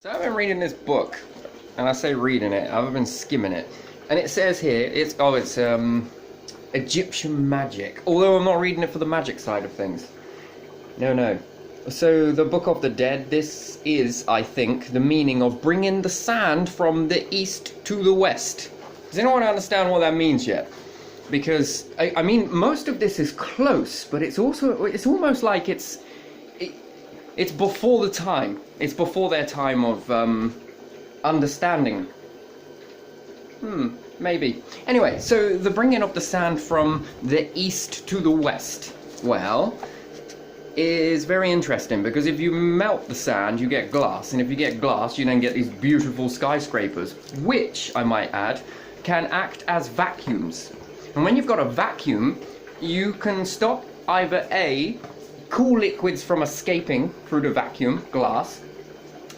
So I've been reading this book, and I say reading it, I've been skimming it, and it says here, it's Egyptian magic, although I'm not reading it for the magic side of things. No. So the Book of the Dead, this is, I think, the meaning of bringing the sand from the east to the west. Does anyone understand what that means yet? Because, I mean, most of this is close, but it's almost like it's before the time. It's before their time of understanding. Maybe. Anyway, so the bringing of the sand from the east to the west, well, is very interesting, because if you melt the sand, you get glass, and if you get glass, you then get these beautiful skyscrapers, which, I might add, can act as vacuums. And when you've got a vacuum, you can stop either A, cool liquids from escaping through the vacuum glass,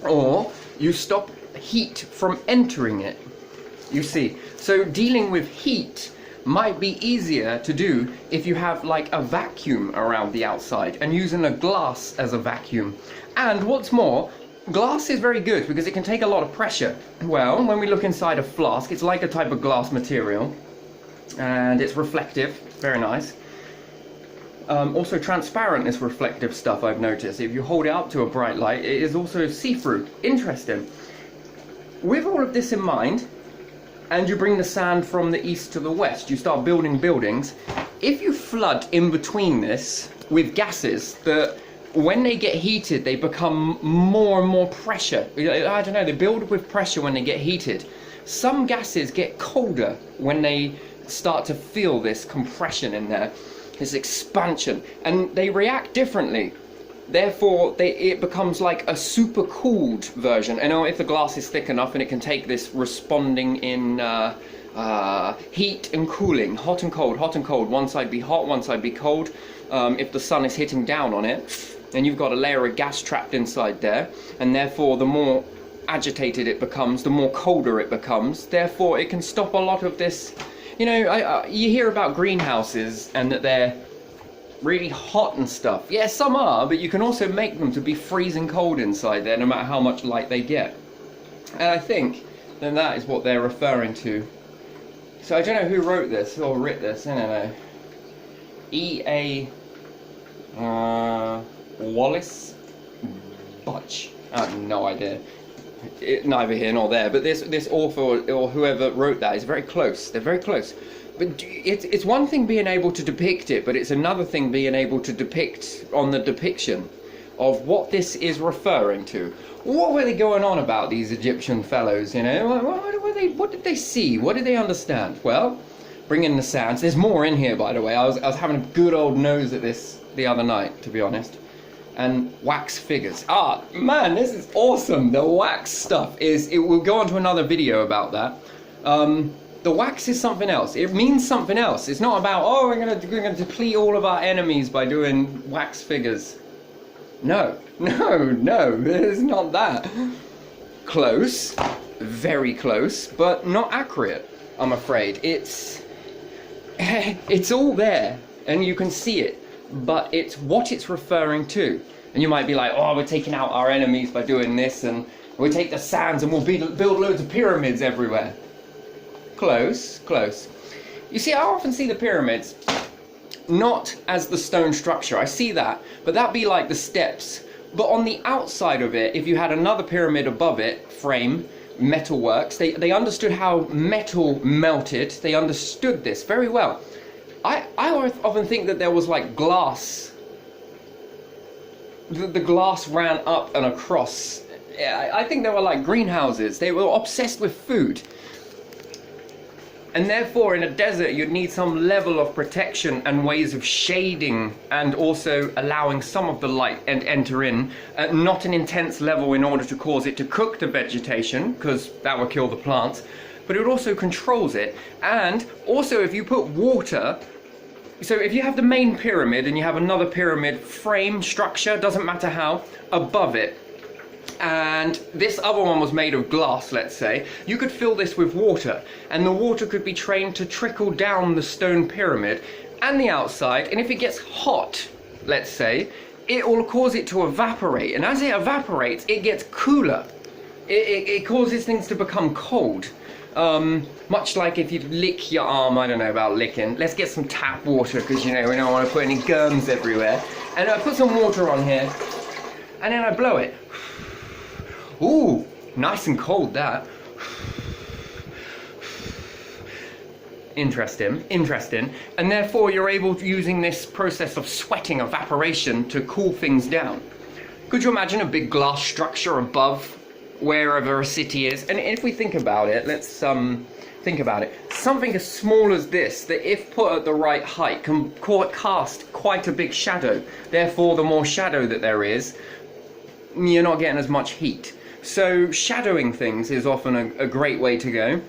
or you stop heat from entering it. You see, so dealing with heat might be easier to do if you have like a vacuum around the outside and using a glass as a vacuum. And what's more, glass is very good because it can take a lot of pressure. Well, when we look inside a flask, it's like a type of glass material, and it's reflective, very nice. Also transparent, this reflective stuff, I've noticed. If you hold it up to a bright light, it is also see-through. Interesting. With all of this in mind, and you bring the sand from the east to the west, you start building buildings. If you flood in between this with gases that, when they get heated, they become more and more pressure. I don't know, they build with pressure when they get heated. Some gases get colder when they start to feel this compression in there, this expansion, and they react differently. Therefore, it becomes like a super cooled version. And if the glass is thick enough and it can take this responding in heat and cooling, hot and cold, hot and cold, one side be hot, one side be cold. If the sun is hitting down on it, and you've got a layer of gas trapped inside there, and therefore the more agitated it becomes, the more colder it becomes. Therefore, it can stop a lot of this. You know, you hear about greenhouses and that they're really hot and stuff. Yeah, some are, but you can also make them to be freezing cold inside there, no matter how much light they get. And I think then that is what they're referring to. So I don't know who wrote this or writ this. I don't know. E.A. Wallace Butch. I have no idea. Neither here nor there. But this author or whoever wrote that is very close. They're very close. But it's one thing being able to depict it, but it's another thing being able to depict on the depiction of what this is referring to. What were they going on about, these Egyptian fellows, you know? What did they see? What did they understand? Well, bring in the sands. There's more in here, by the way. I was having a good old nose at this the other night, to be honest. And wax figures. Ah, man, this is awesome. The wax stuff we'll go on to another video about that. The wax is something else. It means something else. It's not about, oh, we're gonna deplete all of our enemies by doing wax figures. No, it's not that. Close, very close, but not accurate, I'm afraid. It's all there, and you can see it, but it's what it's referring to. And you might be like, oh, we're taking out our enemies by doing this, and we'll take the sands and we'll build loads of pyramids everywhere. Close. You see, I often see the pyramids not as the stone structure. I see that, but that'd be like the steps. But on the outside of it, if you had another pyramid above it, frame, metalworks, they understood how metal melted. They understood this very well. I often think that there was like glass. The glass ran up and across. I think they were like greenhouses. They were obsessed with food. And therefore, in a desert, you'd need some level of protection and ways of shading, and also allowing some of the light and enter in, not an intense level in order to cause it to cook the vegetation, because that would kill the plants, but it also controls it. And also, if you put water, so if you have the main pyramid and you have another pyramid frame structure, doesn't matter how, above it, and this other one was made of glass, let's say, you could fill this with water, and the water could be trained to trickle down the stone pyramid and the outside, and if it gets hot, let's say, it will cause it to evaporate, and as it evaporates, it gets cooler. It causes things to become cold. Much like if you lick your arm. I don't know about licking. Let's get some tap water, because you know we don't want to put any germs everywhere. And I put some water on here, and then I blow it. Ooh, nice and cold that. Interesting. And therefore you're able to, using this process of sweating, evaporation, to cool things down. Could you imagine a big glass structure above wherever a city is? And if we think about it, let's think about it. Something as small as this, that if put at the right height, can cast quite a big shadow. Therefore, the more shadow that there is, you're not getting as much heat. So shadowing things is often a great way to go.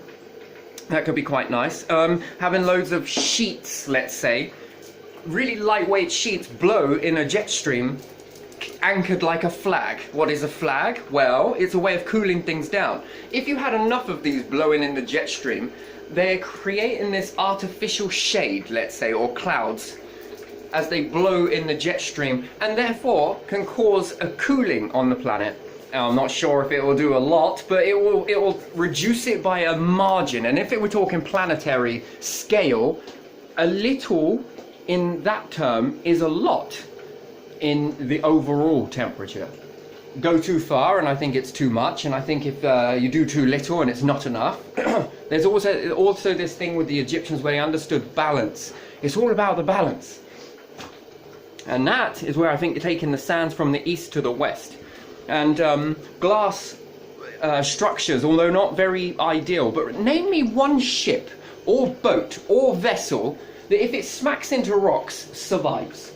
That could be quite nice. Having loads of sheets, let's say, really lightweight sheets blow in a jet stream, anchored like a flag. What is a flag? Well, it's a way of cooling things down. If you had enough of these blowing in the jet stream, they're creating this artificial shade, let's say, or clouds, as they blow in the jet stream, and therefore can cause a cooling on the planet. I'm not sure if it will do a lot, but it will reduce it by a margin. And if it were talking planetary scale, a little in that term is a lot in the overall temperature. Go too far and I think it's too much, and I think if you do too little and it's not enough. There's also this thing with the Egyptians where they understood balance. It's all about the balance. And that is where I think you're taking the sands from the east to the west. And glass structures, although not very ideal, but name me one ship or boat or vessel that if it smacks into rocks, survives.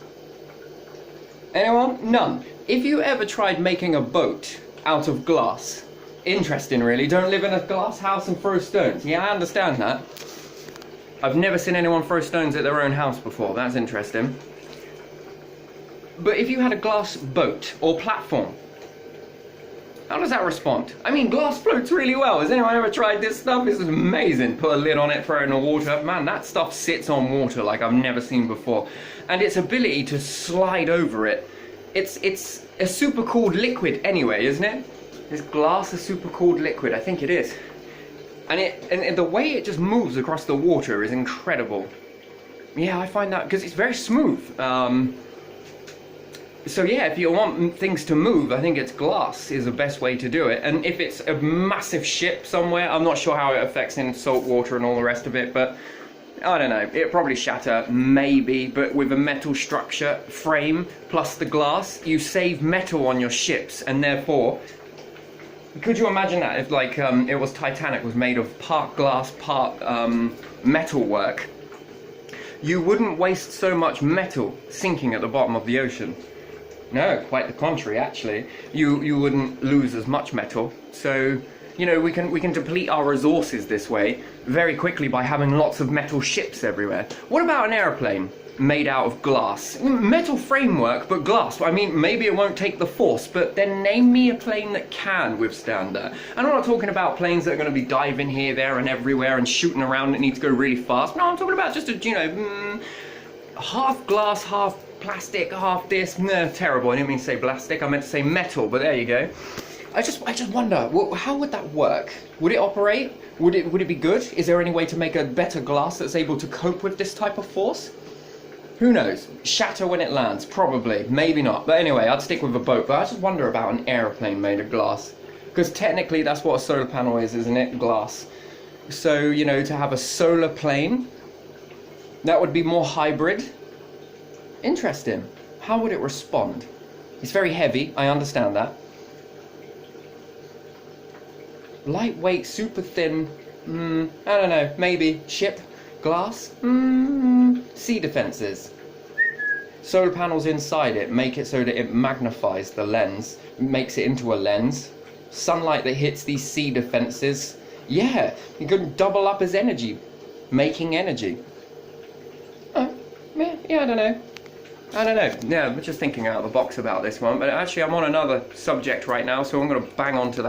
Anyone? None. If you ever tried making a boat out of glass, interesting really, don't live in a glass house and throw stones. Yeah, I understand that. I've never seen anyone throw stones at their own house before, that's interesting. But if you had a glass boat or platform, how does that respond? I mean, glass floats really well. Has anyone ever tried this stuff? This is amazing. Put a lid on it, throw it in the water. Man, that stuff sits on water like I've never seen before. And its ability to slide over it, it's a supercooled liquid anyway, isn't it? Is glass a supercooled liquid? I think it is. And the way it just moves across the water is incredible. Yeah, I find that, because it's very smooth. So yeah, if you want things to move, I think it's glass is the best way to do it. And if it's a massive ship somewhere, I'm not sure how it affects in salt water and all the rest of it, but I don't know, it'll probably shatter, maybe, but with a metal structure frame plus the glass, you save metal on your ships, and therefore, could you imagine that if like it was Titanic was made of part glass, part metal work? You wouldn't waste so much metal sinking at the bottom of the ocean. No, quite the contrary actually. You wouldn't lose as much metal. So, you know, we can deplete our resources this way very quickly by having lots of metal ships everywhere. What about an airplane made out of glass? Metal framework, but glass. I mean, maybe it won't take the force, but then name me a plane that can withstand that. And I'm not talking about planes that are going to be diving here, there, and everywhere and shooting around that need to go really fast. No, I'm talking about just a, you know, half glass, half plastic, half this. No, terrible. I didn't mean to say plastic. I meant to say metal, but there you go. I just wonder, how would that work? Would it operate? Would it be good? Is there any way to make a better glass that's able to cope with this type of force? Who knows? Shatter when it lands, probably, maybe not. But anyway, I'd stick with a boat. But I just wonder about an aeroplane made of glass, because technically that's what a solar panel is, isn't it? Glass. So, you know, to have a solar plane, that would be more hybrid. Interesting. How would it respond? It's very heavy, I understand that. Lightweight, super thin, I don't know, maybe. Ship, glass, sea defenses. Solar panels inside it make it so that it magnifies the lens, makes it into a lens. Sunlight that hits these sea defenses, yeah, you could double up as energy, making energy. Oh, yeah, I don't know. Yeah, I'm just thinking out of the box about this one, but actually I'm on another subject right now, so I'm going to bang on to that.